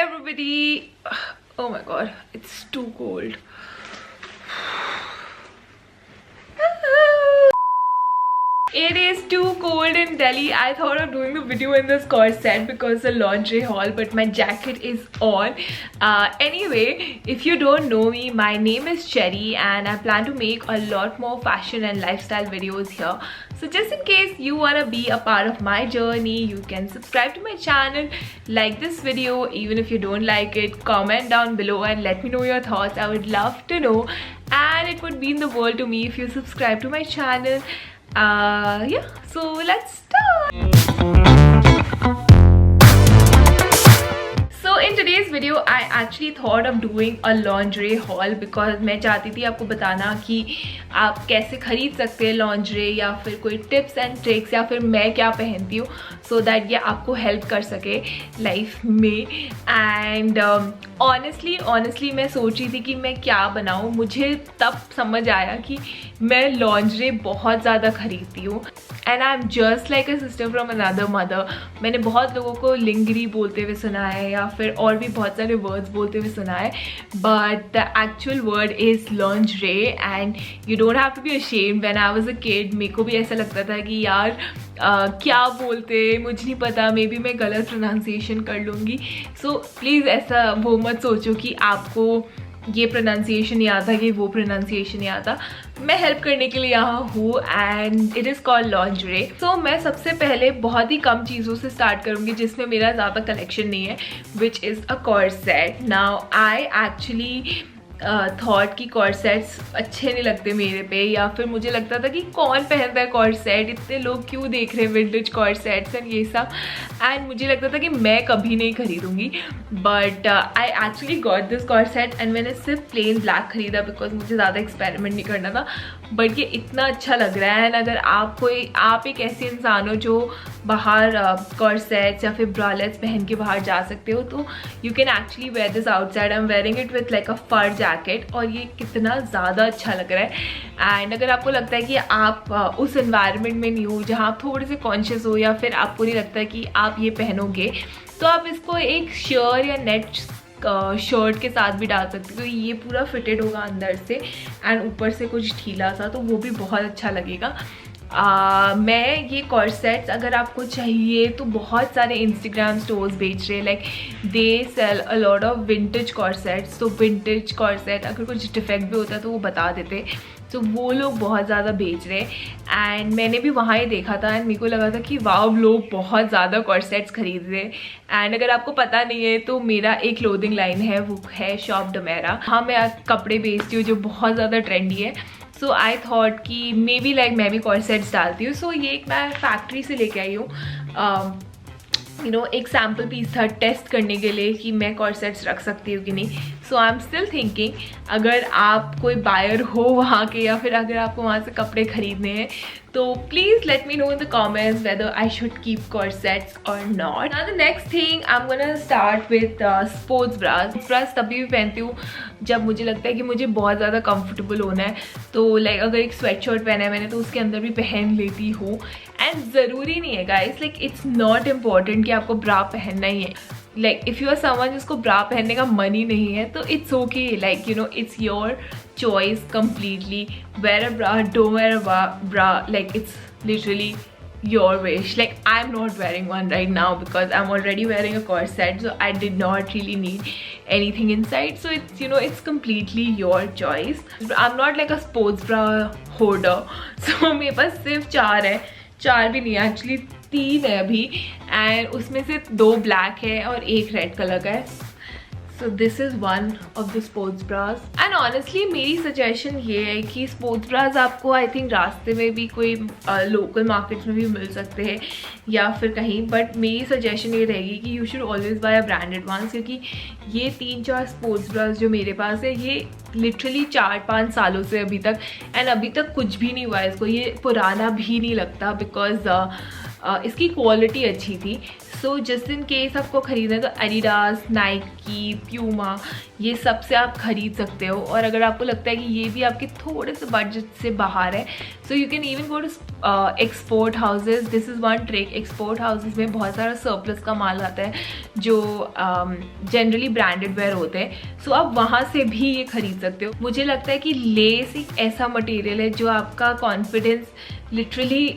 everybody. Oh my god, it's too cold. It is too cold in Delhi. I thought of doing the video in this corset because the lingerie haul, but my jacket is on. Anyway, if you don't know me, my name is Cherry and I plan to make a lot more fashion and lifestyle videos here. So just in case you want to be a part of my journey, you can subscribe to my channel, like this video. Even if you don't like it, comment down below and let me know your thoughts. I would love to know, and it would mean the world to me if you subscribe to my channel. Yeah, so let's start. So in today's video I actually thought of doing a lingerie haul because मैं चाहती थी आपको बताना कि आप कैसे खरीद सकते हैं lingerie या फिर कोई टिप्स एंड ट्रिक्स या फिर मैं क्या पहनती हूँ, सो दैट ये आपको हेल्प कर सके लाइफ में. एंड ऑनेस्टली मैं सोच रही थी कि मैं क्या बनाऊँ. मुझे तब समझ आया कि मैं lingerie बहुत ज़्यादा खरीदती हूँ and I am just like a sister from another mother. मैंने बहुत लोगों को लिंगरी बोलते हुए सुना है या फिर और भी बहुत सारे वर्ड्स बोलते हुए सुना है, but the actual word is lingerie and you don't have to be ashamed. When I was a kid मेरे को भी ऐसा लगता था कि यार क्या बोलते मुझे नहीं पता, मे बी मैं गलत प्रोनाउंसिएशन कर लूँगी. सो प्लीज़ ऐसा वो मत सोचो कि आपको ये प्रोनाउंसिएशन नहीं आता, कि वो प्रोनाउंसिएशन नहीं आता. मैं हेल्प करने के लिए यहाँ हूँ and it is called lingerie. सो मैं सबसे पहले बहुत ही कम चीज़ों से स्टार्ट करूँगी जिसमें मेरा ज़्यादा कलेक्शन नहीं है, which is a corset. Now I actually thought कि कॉर्सेट्स अच्छे नहीं लगते मेरे पे, या फिर मुझे लगता था कि कौन पहनता है कॉर्सेट, इतने लोग क्यों देख रहे हैं विंटेज कॉर्सेट्स एंड ये सब. एंड मुझे लगता था कि मैं कभी नहीं खरीदूँगी, but I actually got this corset and मैंने सिर्फ प्लेन ब्लैक खरीदा बिकॉज मुझे ज़्यादा एक्सपेरिमेंट नहीं करना था. बट ये इतना अच्छा लग रहा है. एंड अगर आप एक ऐसे इंसान हो जो बाहर कॉर्सेट्स या फिर ब्रालेट्स पहन के बाहर जा सकते हो, तो you can actually wear this outside. I am wearing it with like a fur jacket और ये कितना ज़्यादा अच्छा लग रहा है. एंड अगर आपको लगता है कि आप उस एनवायरनमेंट में नहीं हो जहाँ आप थोड़े से कॉन्शियस हो, या फिर आपको नहीं लगता है कि आप ये पहनोगे, तो आप इसको एक शर्ट या नेट शर्ट के साथ भी डाल सकते हो. तो ये पूरा फिटेड होगा अंदर से एंड ऊपर से कुछ ढीला सा, तो वो भी बहुत अच्छा लगेगा. मैं ये कॉर्सेट्स अगर आपको चाहिए तो बहुत सारे इंस्टाग्राम स्टोर्स बेच रहे हैं, like they sell a lot of vintage corsets. तो विंटेज कॉर्सेट अगर कुछ डिफेक्ट भी होता है तो वो बता देते, तो वो लोग बहुत ज़्यादा बेच रहे हैं. एंड मैंने भी वहाँ ही देखा था एंड मेरे को लगा था कि वाव, लोग बहुत ज़्यादा कॉर्सेट्स खरीद रहे हैं. एंड अगर आपको पता नहीं है तो मेरा एक क्लोथिंग लाइन है, वो है शॉप डमेरा. हाँ, मैं कपड़े बेचती हूँ जो बहुत ज़्यादा ट्रेंडी है. सो आई थॉट कि मे बी लाइक मैं भी कॉर्सेट्स डालती हूँ. सो ये एक मैं फैक्ट्री से लेके आई हूँ. एक सैम्पल पीस था टेस्ट करने के लिए कि मैं कॉर्सेट्स रख सकती हूँ कि नहीं. सो आई एम स्टिल थिंकिंग, अगर आप कोई बायर हो वहाँ के या फिर अगर आपको वहाँ से कपड़े खरीदने हैं तो please let me know in the comments whether I should keep corsets or not. Now the next thing I am gonna start with sports bras. तभी भी पहनती हूँ जब मुझे लगता है कि मुझे बहुत ज़्यादा कंफर्टेबल होना है. तो लाइक अगर एक स्वेट शर्ट पहना है मैंने तो उसके अंदर भी पहन लेती हूँ. एंड ज़रूरी नहीं है guys, like it's not important कि आपको ब्रा पहनना ही है. Like if you are someone जिसको ब्रा पहनने का मन ही नहीं है तो it's okay, like it's your choice completely. Wear a bra, don't wear a bra, like it's literally your wish. Like I'm not wearing one right now because I'm already wearing a corset, so I did not really need anything inside. So it's it's completely your choice. I'm not like a sports bra hoarder. So मेरे पास सिर्फ 4 है, 4 भी नहीं actually 3 है अभी, and उसमें से 2 black है और 1 रेड कलर का है. So this is one of the sports bras. And honestly मेरी सजेशन ये है कि स्पोर्ट्स ब्रास आपको आई थिंक रास्ते में भी कोई लोकल मार्केट्स में भी मिल सकते हैं या फिर कहीं, बट मेरी सजेशन ये रहेगी कि you should always buy a branded ones. क्योंकि ये 3-4 स्पोर्ट्स ब्रास जो मेरे पास है ये लिटरली 4-5 सालों से अभी तक, एंड अभी तक कुछ भी नहीं हुआ है इसको. ये पुराना भी नहीं लगता बिकॉज इसकी क्वालिटी अच्छी थी। सो जस्ट इन केस आपको खरीदना है तो एडिडास, नाइकी, प्यूमा, ये सब से आप खरीद सकते हो। और अगर आपको लगता है कि ये भी आपके थोड़े से बजट से बाहर है, so you can even go to export houses. This is one trick. Export houses में बहुत सारा सरप्लस का माल आता है जो जनरली ब्रांडेड वेयर होते हैं, सो आप वहाँ से भी ये खरीद सकते हो। मुझे लगता है कि लेस एक ऐसा मटेरियल है जो आपका कॉन्फिडेंस लिटरली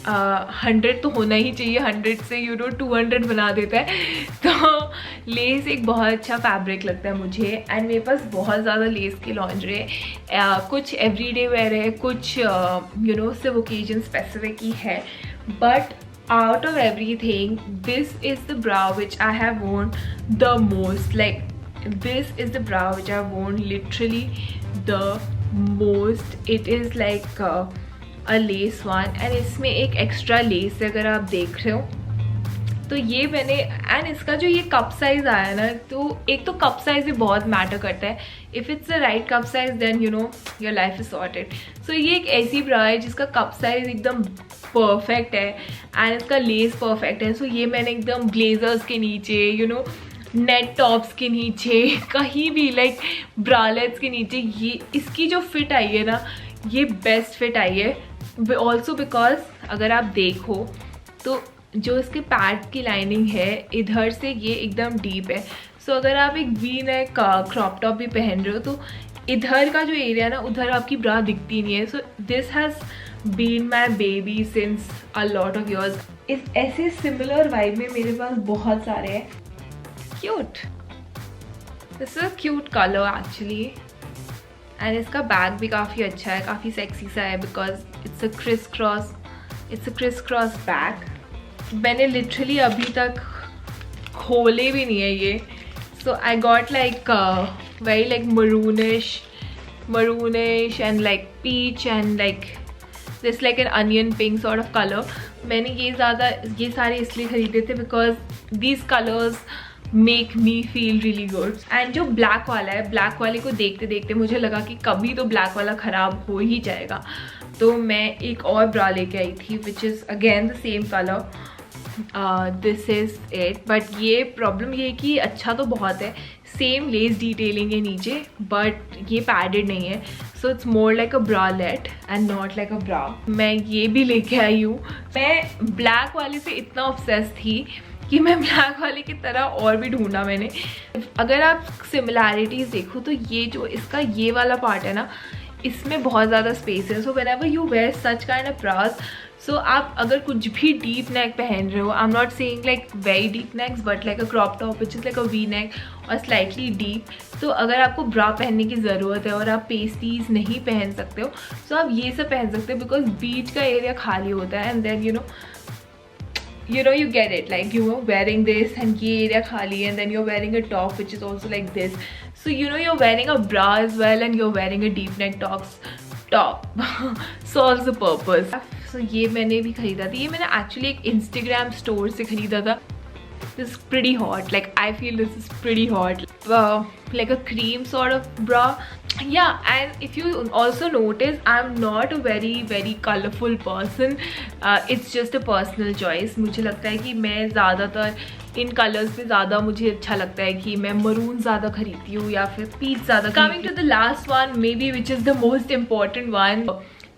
100 तो होना ही चाहिए, 100 से 200 बना देता है। तो लेस एक बहुत अच्छा फैब्रिक लगता है मुझे। एंड मेरे पास बहुत ज़्यादा लेस की लॉन्जरी है, कुछ एवरीडे वेयर है, कुछ सिर्फ ओकेजन स्पेसिफिक ही है। But out of everything, this is the bra which I have worn the most. Like, this is the bra which I've worn literally the most. It is like a lace one, and इसमें एक extra lace है, अगर आप देख रहे हो तो ये मैंने, एंड इसका जो ये कप साइज आया ना, तो एक तो कप साइज भी बहुत मैटर करता है। If it's the right cup size then your life is sorted. So ये एक ऐसी ब्रा है जिसका कप साइज एकदम परफेक्ट है एंड इसका लेस परफेक्ट है। सो ये मैंने एकदम ब्लेजर्स के नीचे, नेट टॉप्स के नीचे, कहीं भी लाइक ब्रालेट्स के नीचे, ये इसकी जो फिट आई है ना, ये बेस्ट फिट आई है। ऑल्सो बिकॉज अगर आप देखो तो जो इसके पैड की लाइनिंग है इधर से ये एकदम डीप है। सो अगर आप एक वी नेक क्रॉप टॉप भी पहन रहे हो तो इधर का जो एरिया ना, उधर आपकी ब्रा दिखती नहीं है। So this has been my baby since a lot of years. इस ऐसे सिमिलर वाइब में मेरे पास बहुत सारे हैं। Cute, this is a cute colour actually. And इसका बैग भी काफ़ी अच्छा है, काफ़ी सेक्सी सा है because it's a criss cross bag. मैंने लिटरली अभी तक खोले भी नहीं है ये। So I got like very like maroonish and like peach and like this like an onion pink sort of colour. मैंने ये सारे इसलिए खरीदे थे because these colours make me feel really good. And जो ब्लैक वाला है, ब्लैक वाले को देखते देखते मुझे लगा कि कभी तो ब्लैक वाला ख़राब हो ही जाएगा, तो मैं एक और ब्रा लेके आई थी which is again the same colour. This is it. But ये प्रॉब्लम ये है कि अच्छा तो बहुत है, सेम लेस डिटेलिंग है नीचे, बट ये पैडेड नहीं है। So it's more like a bralette and not like a bra. मैं ये भी लेके आई हूँ। मैं ब्लैक वाले से इतना ऑब्सेस थी कि मैं ब्लैक वाले की तरह और भी ढूंढा मैंने। अगर आप सिमिलैरिटीज़ देखो तो ये जो इसका ये वाला पार्ट है ना, इसमें बहुत ज़्यादा स्पेस है। So whenever you wear such kind of bras, so आप अगर कुछ भी डीप नेक पहन रहे हो, I am not saying like very deep necks but like a crop top which is like a V neck or slightly deep, तो अगर आपको ब्रा पहनने की ज़रूरत है और आप पेस्टीज नहीं पहन सकते हो, सो आप ये सब पहन सकते हो बिकॉज बीच का एरिया खाली होता है and then you get it, like wearing this and ये area खाली and then you're wearing a top which is also like this, so you're wearing a bra as well and you're wearing a deep neck top solves the purpose. So ये मैंने भी खरीदा था। ये मैंने actually एक Instagram store से खरीदा था। This is pretty hot, like I feel this is pretty hot, like a cream sort of bra. Yeah, and if you also notice, I'm not a very colorful person. It's just a personal choice. मुझे लगता है कि मैं ज़्यादातर इन colours में ज़्यादा मुझे अच्छा लगता है कि मैं मरून ज़्यादा खरीदती हूँ या फिर पीच ज़्यादा। Coming to the last one, maybe which is the most important one,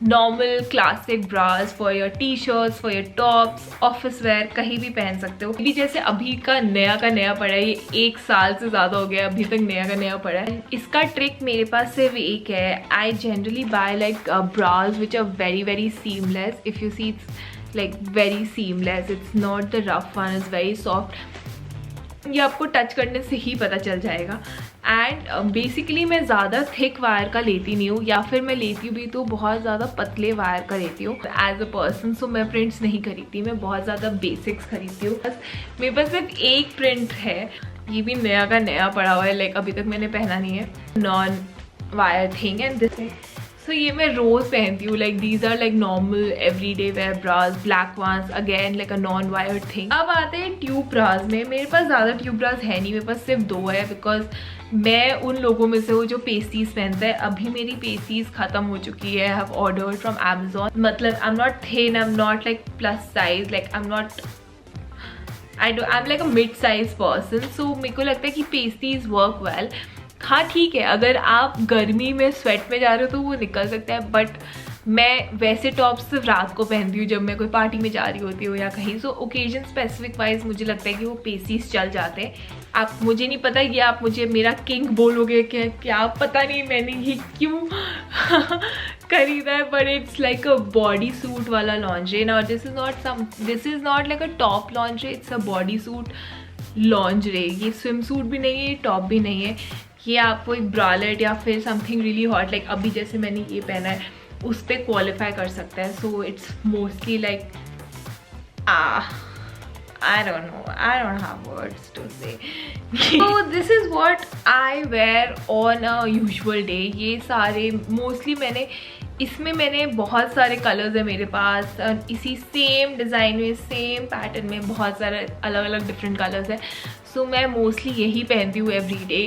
normal classic bras for your T shirts, for your tops, office wear, कहीं भी पहन सकते हो। भी जैसे अभी का नया पड़ा है, ये 1 साल से ज़्यादा हो गया, अभी तक नया पड़ा है। इसका ट्रिक मेरे पास सिर्फ एक है। I generally buy like bras which are very seamless. If you see it's like very seamless, it's not the rough one, is very soft. ये आपको टच करने से ही पता चल जाएगा। एंड बेसिकली मैं ज़्यादा थिक वायर का लेती नहीं हूँ, या फिर मैं लेती हूँ भी तो बहुत ज़्यादा पतले वायर का लेती हूँ एज अ पर्सन। सो मैं प्रिंट्स नहीं खरीदती, मैं बहुत ज़्यादा बेसिक्स खरीदती हूँ। बस मेरे पास सिर्फ एक प्रिंट है, ये भी नया पड़ा हुआ है, लाइक अभी तक मैंने पहना नहीं है, non wire thing and this. So so ये मैं रोज़ पहनती हूँ, like these are like normal everyday wear bras, black ones, again like a non wired thing. अब आते हैं ट्यूब ब्राज में। मेरे पास ज़्यादा ट्यूब ब्राज है नहीं, मेरे पास सिर्फ 2 है, बिकॉज मैं उन लोगों में से हूँ जो पेस्टीज पहनता है। अभी मेरी पेस्टीज खत्म हो चुकी है। I have ordered from Amazon। मतलब I am not thin, I am not like plus size, like I am like a mid size person. So मेरे को लगता है कि पेस्टीज वर्क वेल। हाँ ठीक है, अगर आप गर्मी में स्वेट में जा रहे हो तो वो निकल सकता है, बट मैं वैसे टॉप्स सिर्फ रात को पहनती हूँ जब मैं कोई पार्टी में जा रही होती हूँ या कहीं। सो ओकेजन स्पेसिफिक वाइज मुझे लगता है कि वो पेस्टीज चल जाते हैं। आप, मुझे नहीं पता ये आप मुझे मेरा किंग बोलोगे क्या पता नहीं मैंने ये क्यों खरीदा है, but it's like a body suit वाला लॉन्जरी ना। This is not like a top lingerie, it's a body suit lingerie. ये स्विम सूट भी नहीं है, टॉप भी नहीं है। ये आपको एक ब्रालेट या फिर समथिंग रियली हॉट, लाइक अभी जैसे मैंने ये पहना है, उस पर क्वालिफाई कर सकता है। So it's mostly like I don't have words to say. So this is what I wear on a usual day. ये सारे मोस्टली मैंने बहुत सारे कलर्स है मेरे पास, इसी सेम डिज़ाइन में, सेम पैटर्न में बहुत सारे अलग अलग डिफरेंट कलर्स हैं। सो मैं मोस्टली यही पहनती हूँ एवरी डे।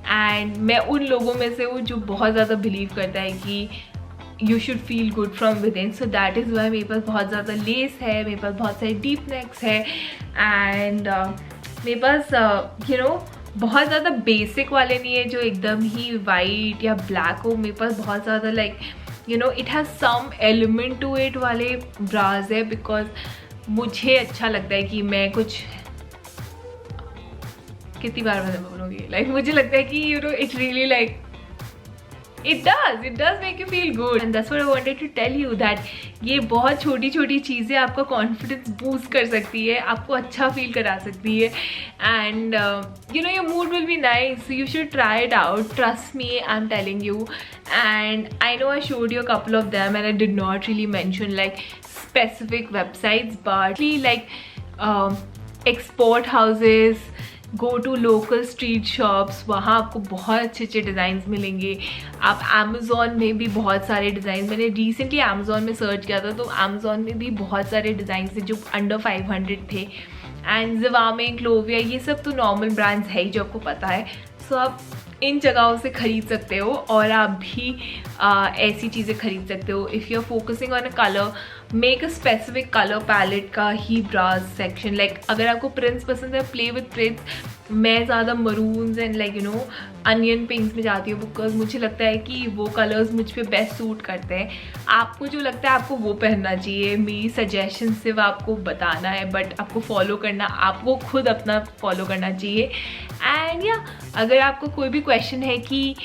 एंड मैं उन लोगों में से हूँ जो बहुत ज़्यादा बिलीव करता है कि you should feel good from with in. So that is why मेरे पास बहुत ज़्यादा लेस है, मेरे पास बहुत सारे डीप नेक्स है, एंड मेरे पास बहुत ज़्यादा बेसिक वाले नहीं है जो एकदम ही वाइट या ब्लैक हो। मेरे पास बहुत ज़्यादा like it has some element to it वाले ब्राज है, बिकॉज मुझे अच्छा लगता है कि मैं कुछ, कितनी बार मैं बोलूँगी, लाइक मुझे लगता है कि it really like it does make you feel good, and that's what I wanted to tell you, that ये बहुत छोटी छोटी चीज़ें आपका कॉन्फिडेंस बूस्ट कर सकती है, आपको अच्छा फील करा सकती है, and your mood will be nice. So you should try it out, trust me, I'm telling you. And I know I showed you a couple of them and I did not really mention like specific websites, but like export houses, go to local street shops, वहाँ आपको बहुत अच्छे अच्छे designs मिलेंगे। आप Amazon में भी बहुत सारे डिज़ाइन, मैंने रिसेंटली अमेज़ॉन में सर्च किया था तो अमेज़ॉन में भी बहुत सारे डिज़ाइन थे जो अंडर 500 थे। एंड ज़िवामे, क्लोविया, ये सब तो नॉर्मल ब्रांड्स है ही जो आपको पता है। सो आप इन जगहों से ख़रीद सकते हो और आप भी ऐसी चीज़ें खरीद सकते हो। If you are focusing on a colour, make a specific colour palette का ही ब्राज सेक्शन। लाइक अगर आपको प्रिंट्स पसंद है, प्ले विद प्रिंट्स। मैं ज़्यादा मरून्स एंड लाइक अनियन पिंक्स में जाती हूँ, बिकॉज मुझे लगता है कि वो कलर्स मुझ पे बेस्ट सूट करते हैं। आपको जो लगता है आपको वो पहनना चाहिए। मेरी सजेशन सिर्फ आपको बताना है, बट आपको फॉलो करना, आपको खुद अपना फॉलो करना चाहिए। एंड या अगर आपको कोई भी क्वेश्चन है कि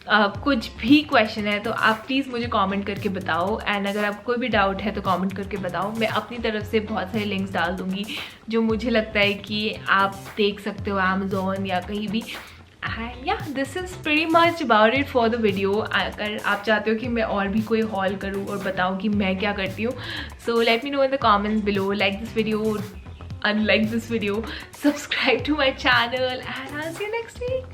कुछ भी क्वेश्चन है तो आप प्लीज़ मुझे कमेंट करके बताओ। एंड अगर आपको कोई भी डाउट है तो कमेंट करके बताओ। मैं अपनी तरफ से बहुत सारे लिंक्स डाल दूँगी जो मुझे लगता है कि आप देख सकते हो अमेज़ॉन या कहीं भी। एंड या this is pretty much about it for the video. अगर आप चाहते हो कि मैं और भी कोई हॉल करूँ और बताऊँ कि मैं क्या करती हूँ, so let me know in the comments below. Like this video, unlike this video, subscribe to my channel, and I'll see you next week.